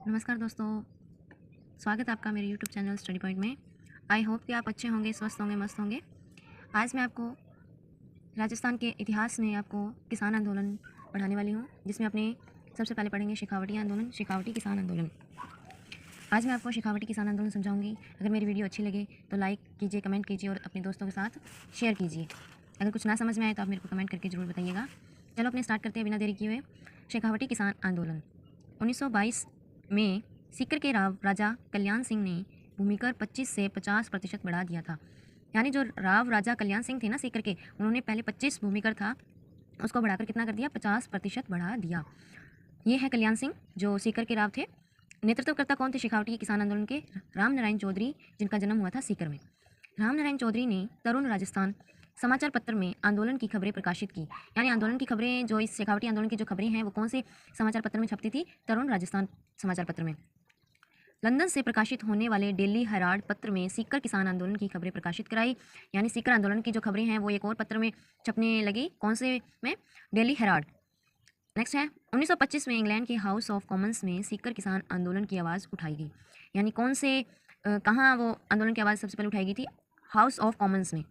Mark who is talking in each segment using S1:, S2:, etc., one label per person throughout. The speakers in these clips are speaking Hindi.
S1: नमस्कार दोस्तों, स्वागत है आपका मेरे YouTube चैनल स्टडी पॉइंट में। आई होप कि आप अच्छे होंगे, स्वस्थ होंगे, मस्त होंगे। आज मैं आपको राजस्थान के इतिहास में आपको किसान आंदोलन पढ़ाने वाली हूँ, जिसमें अपने सबसे पहले पढ़ेंगे शेखावटी आंदोलन, शेखावटी किसान आंदोलन। आज मैं आपको शेखावटी किसान आंदोलन समझाऊंगी। अगर मेरी वीडियो अच्छी लगे तो लाइक कीजिए, कमेंट कीजिए और अपने दोस्तों के साथ शेयर कीजिए। अगर कुछ ना समझ में आए तो आप मेरे को कमेंट करके ज़रूर बताइएगा। चलो अपने स्टार्ट करते हैं बिना देरी किए हुए। शेखावटी किसान आंदोलन 1922 में सीकर के राजा कल्याण सिंह ने भूमिकर 25 से 50% बढ़ा दिया था। यानी जो राजा कल्याण सिंह थे ना सीकर के, उन्होंने पहले 25 भूमिकर था, उसको बढ़ाकर कितना कर दिया, 50% बढ़ा दिया। ये है कल्याण सिंह जो सीकर के राव थे। नेतृत्वकर्ता कौन थे शेखावटी किसान आंदोलन के? रामनारायण चौधरी, जिनका जन्म हुआ था सीकर में। रामनारायण चौधरी ने तरुण राजस्थान समाचार पत्र में आंदोलन की खबरें प्रकाशित की। यानी आंदोलन की खबरें, जो इस शेखावटी आंदोलन की जो खबरें हैं वो कौन से समाचार पत्र में छपती थी? तरुण राजस्थान समाचार पत्र में। लंदन से प्रकाशित होने वाले डेली हेराल्ड पत्र में सीकर किसान आंदोलन की खबरें प्रकाशित कराई। यानी सीकर आंदोलन की जो खबरें हैं वो एक और पत्र में छपने लगी। कौन से में? Daily Herald. नेक्स्ट है 1925 में इंग्लैंड के हाउस ऑफ कॉमन्स में सीकर किसान आंदोलन की आवाज़ उठाई गई। यानी कौन से कहाँ वो आंदोलन की आवाज़ सबसे पहले उठाई गई थी? हाउस ऑफ कॉमन्स में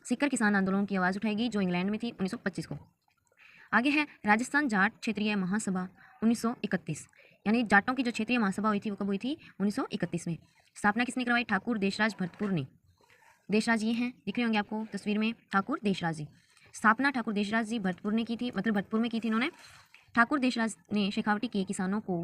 S1: सीकर किसान आंदोलन की आवाज़ उठाई गई, जो इंग्लैंड में थी 1925 को। आगे है राजस्थान जाट क्षेत्रीय महासभा 1931। यानी जाटों की जो क्षेत्रीय महासभा हुई थी वो कब हुई थी? 1931 में। स्थापना किसने करवाई? ठाकुर देशराज भरतपुर ने। देशराज ये हैं, दिख रहे होंगे आपको तस्वीर में, ठाकुर देशराज जी। स्थापना ठाकुर देशराज जी भरतपुर ने की थी, मतलब भरतपुर में की थी इन्होंने। ठाकुर देशराज ने शेखावटी के किसानों को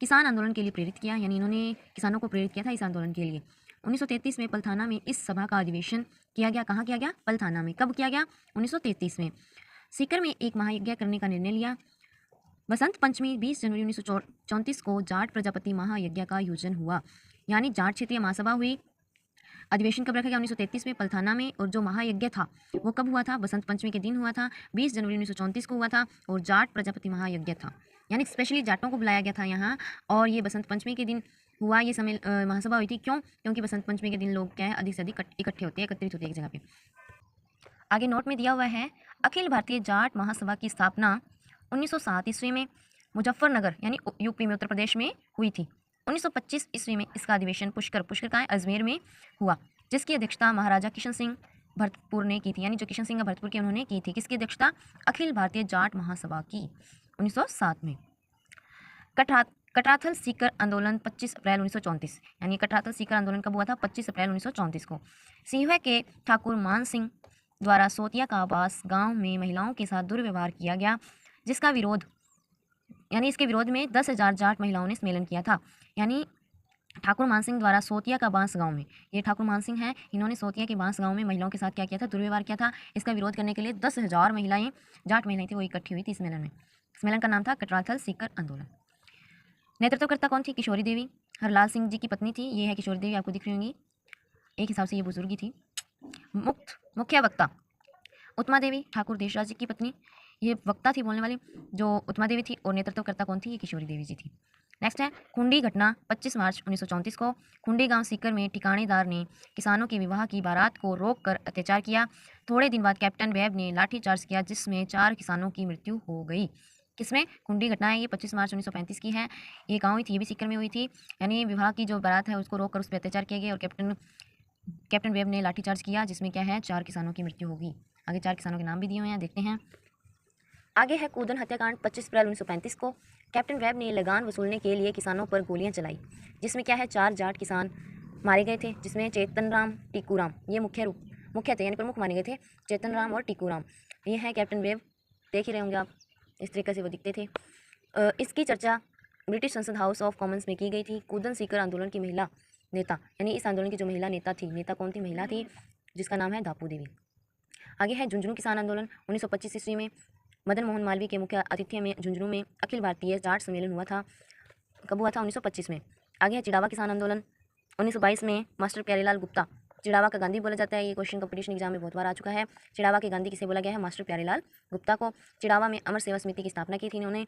S1: किसान आंदोलन के लिए प्रेरित किया। यानी इन्होंने किसानों को प्रेरित किया था इस आंदोलन के लिए। 1933 में पलथाना में इस सभा का अधिवेशन किया गया। कहाँ किया गया? पलथाना में। कब किया गया? 1933 में। सीकर में एक महायज्ञ करने का निर्णय लिया। बसंत पंचमी 20 जनवरी 1934 को जाट प्रजापति महायज्ञ का आयोजन हुआ। यानी जाट क्षेत्रीय महासभा हुई। अधिवेशन कब रखा गया? 1933 में पलथाना में। और जो महायज्ञ था वो कब हुआ था? बसंत पंचमी के दिन हुआ था, 20 जनवरी 1934 को हुआ था। और जाट प्रजापति महायज्ञ था, यानी स्पेशली जाटों को बुलाया गया था यहाँ। और ये बसंत पंचमी के दिन हुआ, ये महासभा हुई थी। क्यों? क्योंकि बसंत पंचमी के दिन लोग क्या है, अधिक से अधिक इकट्ठे होते हैं, एकत्रित होते हैं एक जगह पे। आगे नोट में दिया हुआ है, अखिल भारतीय जाट महासभा की स्थापना 1907 ईस्वी में मुजफ्फरनगर यानी यूपी में, उत्तर प्रदेश में हुई थी। 1925 ईस्वी में इसका अधिवेशन पुष्कर का अजमेर में हुआ, जिसकी अध्यक्षता महाराजा किशन सिंह भरतपुर ने की थी। यानी जो किशन सिंह भरतपुर के उन्होंने की थी। किसकी अध्यक्षता? अखिल भारतीय जाट महासभा की, 1907 में। कटराथल सीकर आंदोलन 25 अप्रैल 1934। यानी कटराथल सीकर आंदोलन कब हुआ था? 25 अप्रैल 1934 को। सिंहवे के ठाकुर मान सिंह द्वारा सोतिया का आवास गांव में महिलाओं के साथ दुर्व्यवहार किया गया, जिसका विरोध, यानी इसके विरोध में 10,000 जाट महिलाओं ने सम्मेलन किया था। यानी ठाकुर मान सिंह द्वारा सोतिया का बांस गांव में, ये ठाकुर मान सिंह हैं, इन्होंने सोतिया के बांस गांव में महिलाओं के साथ क्या किया था? दुर्व्यवहार किया था। इसका विरोध करने के लिए 10,000 महिलाएं, जाट महिलाएं थी, वो इकट्ठी हुई थी इस सम्मेलन में। सम्मेलन का नाम था कटराथल सीकर आंदोलन। नेतृत्वकर्ता कौन थी? किशोरी देवी, हरलाल सिंह जी की पत्नी थी। ये है किशोरी देवी, आपको दिख रही होंगी, एक हिसाब से ये बुजुर्गी थी। मुख्य वक्ता उत्मा देवी, ठाकुर देशराज जी की पत्नी, ये वक्ता थी, बोलने वाली जो उत्मा देवी थी। और नेतृत्वकर्ता कौन थी? ये किशोरी देवी जी थी। नेक्स्ट है खुंडी घटना 25 मार्च 1934 को। खुंडी गांव सीकर में ठिकानेदार ने किसानों के विवाह की बारात को रोककर अत्याचार किया। थोड़े दिन बाद कैप्टन वेब ने लाठीचार्ज किया, जिसमें 4 किसानों की मृत्यु हो गई। किसमें? खुंडी घटना है ये, 25 मार्च 1935 की है। ये गाँव हुई थी, ये भी सीकर में हुई थी। यानी विवाह की जो बारात है उसको रोककर उस पर अत्याचार किया गया और कैप्टन वेब ने लाठीचार्ज किया, जिसमें क्या है, 4 किसानों की मृत्यु होगी। आगे 4 किसानों के नाम भी दिए हुए हैं, देखते हैं। आगे है कूदन हत्याकांड 25 अप्रैल 1935 को। कैप्टन वेब ने लगान वसूलने के लिए किसानों पर गोलियां चलाई, जिसमें क्या है, 4 जाट किसान मारे गए थे, जिसमें चेतन राम, टीकू राम, ये मुख्य थे, यानी प्रमुख माने गए थे, चेतन राम और टीकू राम। ये है कैप्टन वेब, देख ही रहे होंगे आप, इस तरीके से वो दिखते थे। इसकी चर्चा ब्रिटिश संसद हाउस ऑफ कॉमन्स में की गई थी। कूदन सीकर आंदोलन की महिला नेता, यानी इस आंदोलन की जो महिला नेता थी, नेता कौन थी? महिला थी, जिसका नाम है दापू देवी। आगे है झुंझुनू किसान आंदोलन 1925 ईस्वी में। मदन मोहन मालवीय के मुख्य आतिथ्य में झुंझुनू में अखिल भारतीय जाट सम्मेलन हुआ था। कब हुआ था? 1925 में। आगे है चिड़ावा किसान आंदोलन 1922 में। मास्टर प्यारेलाल गुप्ता, चिड़ावा का गांधी बोला जाता है, ये क्वेश्चन कंपटीशन एग्जाम में बहुत बार आ चुका है। चिड़ावा के गांधी किसे बोला गया है? मास्टर प्यारेलाल गुप्ता को। चिड़ावा में अमर सेवा समिति की स्थापना की थी इन्होंने।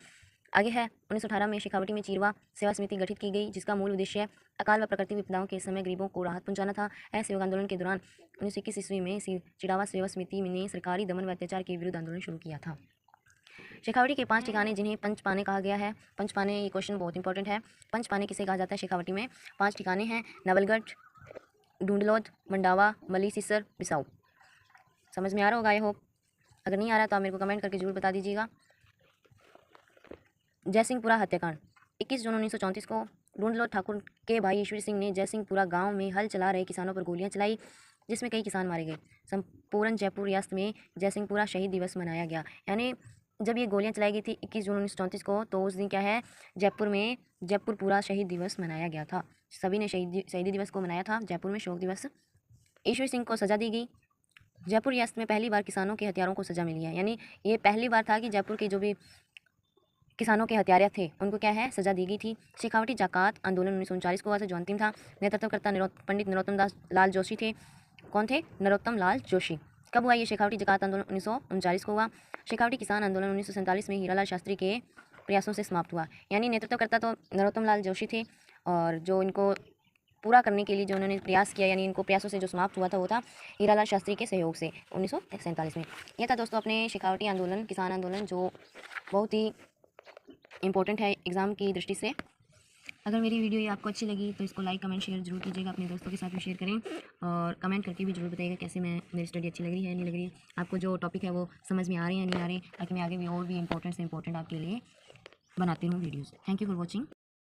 S1: आगे है 1918 में शेखावटी में चीरवा सेवा समिति गठित की गई, जिसका मूल उद्देश्य अकाल व प्राकृतिक विपदाओं के समय गरीबों को राहत पहुंचाना था। असहयोग आंदोलन के दौरान 1921 ईस्वी में चिड़ावा सेवा समिति ने सरकारी दमन व अत्याचार के विरुद्ध आंदोलन शुरू किया था। शेखावटी के 5 ठिकाने जिन्हें पंचपाने कहा गया है। पंचपाने, ये क्वेश्चन बहुत इंपॉर्टेंट है। पंचपाने किसे कहा जाता है? शेखावटी में 5 ठिकाने हैं, नवलगढ़, ढूंढलोद, मंडावा, मली, सिसर, बिसाऊ। समझ में आ रहा होगा आई होप। अगर नहीं आ रहा तो आप मेरे को कमेंट करके जरूर बता दीजिएगा। जयसिंहपुरा हत्याकांड 21 जून 1934 को ढूंढलोद ठाकुर के भाई ईश्वर सिंह ने जयसिंहपुरा गांव में हल चला रहे किसानों पर गोलियां चलाई, जिसमें कई किसान मारे गए। संपूर्ण जयपुर रियासत में जयसिंहपुरा शहीद दिवस मनाया गया। यानी जब ये गोलियां चलाई गई थी 21 जून 1934 को, तो उस दिन क्या है, जयपुर पूरा शहीद दिवस मनाया गया था। सभी ने शहीदी दिवस को मनाया था, जयपुर में शोक दिवस। ईश्वर सिंह को सजा दी गई। जयपुर रियासत में पहली बार किसानों के हथियारों को सजा मिली है। यानी ये पहली बार था कि जयपुर के जो भी किसानों के हत्यारे थे उनको क्या है, सजा दी गई थी। शेखावटी जाकात आंदोलन 1939 को हुआ था, जो अंतिम था। नेतृत्वकर्ता पंडित नरोत्तम लाल जोशी थे। कौन थे? नरोत्तम लाल जोशी। कब हुआ ये शेखावटी जाकात आंदोलन? 1939 को हुआ। शेखावटी किसान आंदोलन 1947 में हीरालाल शास्त्री के प्रयासों से समाप्त हुआ। यानी नेतृत्वकर्ता तो नरोत्तम लाल जोशी थे, और जो इनको पूरा करने के लिए जो उन्होंने प्रयास किया, यानी इनको प्रयासों से जो समाप्त हुआ था वो था हीरालाल शास्त्री के सहयोग से 1947 में। यह था दोस्तों अपने शेखावटी आंदोलन, किसान आंदोलन, जो बहुत ही इंपॉर्टेंट है एग्ज़ाम की दृष्टि से। अगर मेरी वीडियो ये आपको अच्छी लगी तो इसको लाइक, कमेंट, शेयर जरूर कीजिएगा। अपने दोस्तों के साथ भी शेयर करें, और कमेंट करके भी जरूर बताइएगा कैसे मेरी स्टडी अच्छी लग रही है, नहीं लग रही है, आपको जो टॉपिक है वो समझ में आ रहे हैं या नहीं आ रहे, ताकि मैं आगे भी और भी इंपॉर्टेंट से इंपॉर्टेंट आपके लिए बनाती रहूँ videos. Thank you for watching.